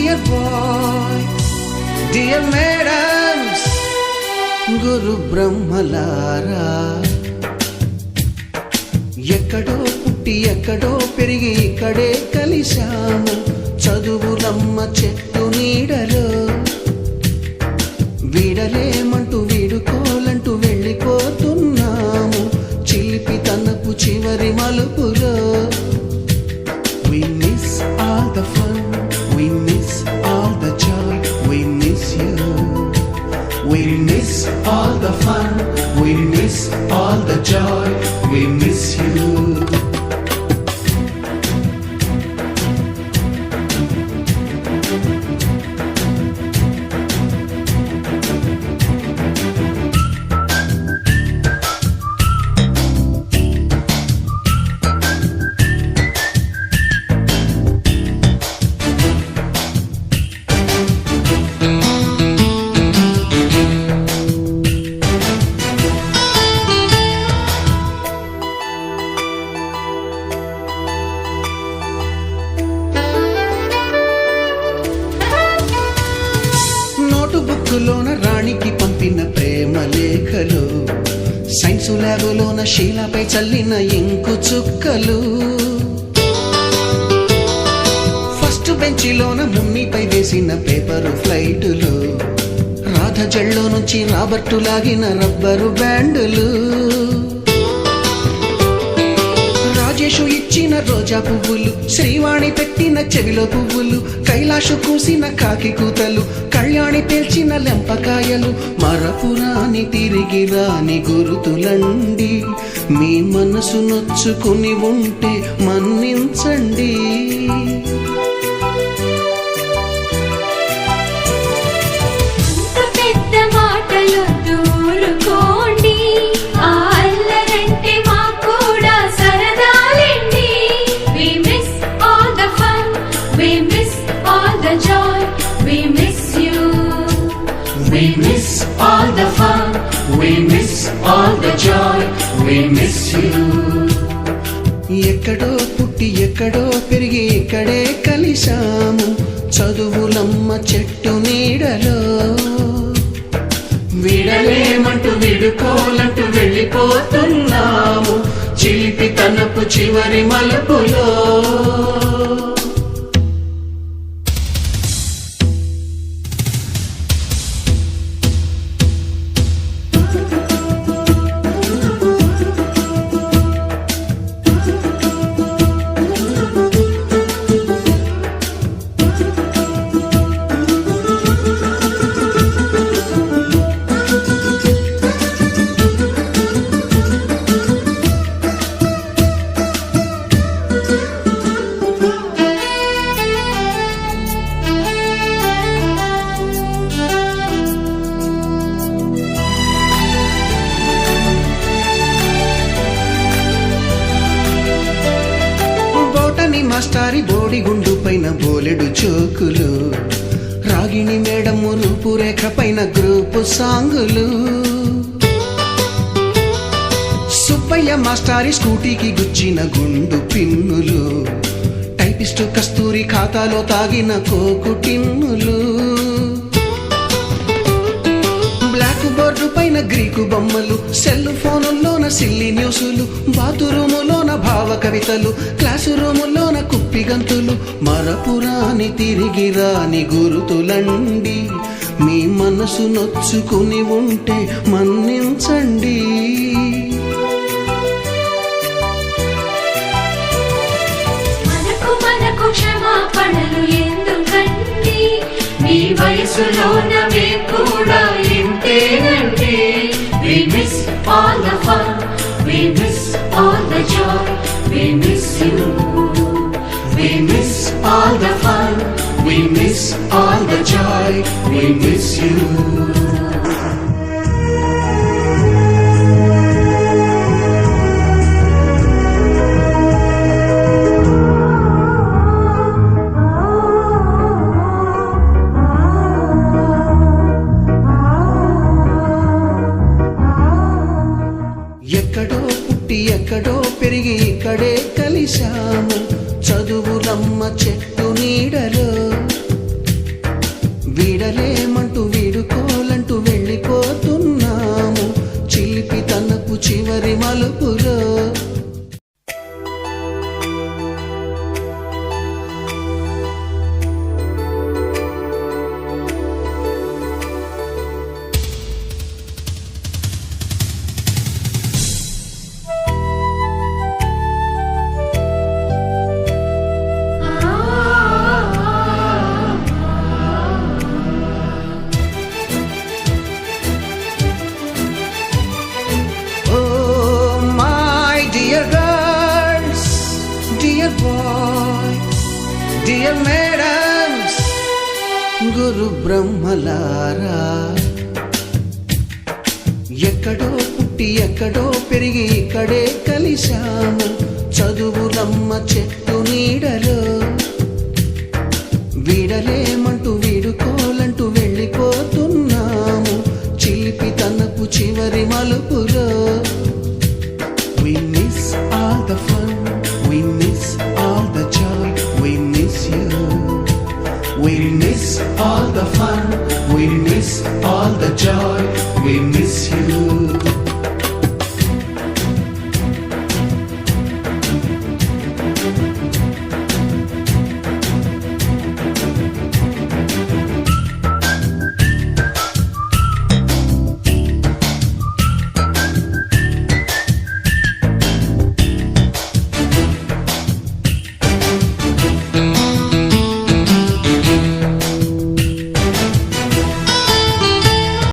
Dear bye, dear madams, గురు బ్రహ్మలారా, ఎక్కడో పుట్టి ఎక్కడో పెరిగి ఇక్కడే కలిశాము చదువులమ్మ చెట్టు నీడలో. వీడలేమంటూ వీడుకోలంటూ వెళ్ళిపోతున్నాము చిలిపి తనపు చివరి మలుపులో. We miss all the fun, we miss all the joy, we miss you. We miss all the fun, we miss all the joy, we miss you. బుక్కులోన రాణికి పంపిన ప్రేమ లేఖలు, సైన్సు ల్యాబులోన శీలాపై చల్లిన ఇంకు చుక్కలు, ఫస్ట్ బెంచిలోన మున్నిపై వేసిన పేపరు ఫ్లైటులు, రాధ జల్లో నుంచి రాబర్టు లాగిన rubber బ్యాండులు, Rajesh ఇచ్చిన రోజా పువ్వులు, శ్రీవాణి పెట్టిన చెవిలో పువ్వులు, కైలాషు కూసిన కాకి కూతలు, కళ్యాణి పేల్చిన లెంపకాయలు, మరపురాని తిరిగి రాని గురుతులండి. మీ మనసు నొచ్చుకుని ఉంటే మన్నించండి. We miss all the fun, we miss all the joy, we miss you. ఎక్కడో పుట్టి ఎక్కడో పెరిగి ఇక్కడే కలిశాము చదువులమ్మ చెట్టు నీడలో. వీడలేమంటూ వీడుకోలంటూ వెళ్ళిపోతున్నాము చిలిపి తనపు చివరి మలుపులో. మాస్టారి బోడిగుండు పైన బోలెడు చోకులు, రాగిణి మేడము రూపురేఖ పైన గ్రూపు సాంగులు, సుబ్బయ్య మాస్టారి స్కూటీకి గుచ్చిన గుండు పిన్నులు, టైపిస్టు కస్తూరి ఖాతాలో తాగిన కోకు టిన్నులు, బ్లాక్ బోర్డు పైన గ్రీకు బొమ్మలు, సెల్ ఫోనుల్లోన సిల్లి న్యూసులు, బాతురూములోన భావ కవితలు, క్లాసు రూములోన కుప్పి గంతులు, మరపురాని తిరిగి రాని గురుతులండి. మీ మనసు నొచ్చుకుని ఉంటే మన్నించండి. మనకు క్షమాపణలు ఎందుకండి, మీ వయసులోన మేము కూడా ఇంతేనండి. We miss all the fun, we miss all the joy, we miss you. We miss all the fun, we miss all the joy, we miss you. ఎక్కడో పుట్టి ఎక్కడో పెరిగి ఇక్కడే కలిశాము చదువులమ్మ చెట్టు నీడలో. డియర్ మేడమ్స్, గురు బ్రహ్మలారా, ఎక్కడో పుట్టి ఎక్కడో పెరిగి ఇక్కడే కలిశాము చదువులమ్మ చెట్టు నీడలో. వీడలేమంటూ వీడుకోలంటూ వెళ్ళిపోతున్నాము చిలిపి తనపు చివరి మలుపులో. We miss all the fun, we miss all the joy, we miss you. We miss all the fun, we miss all the joy,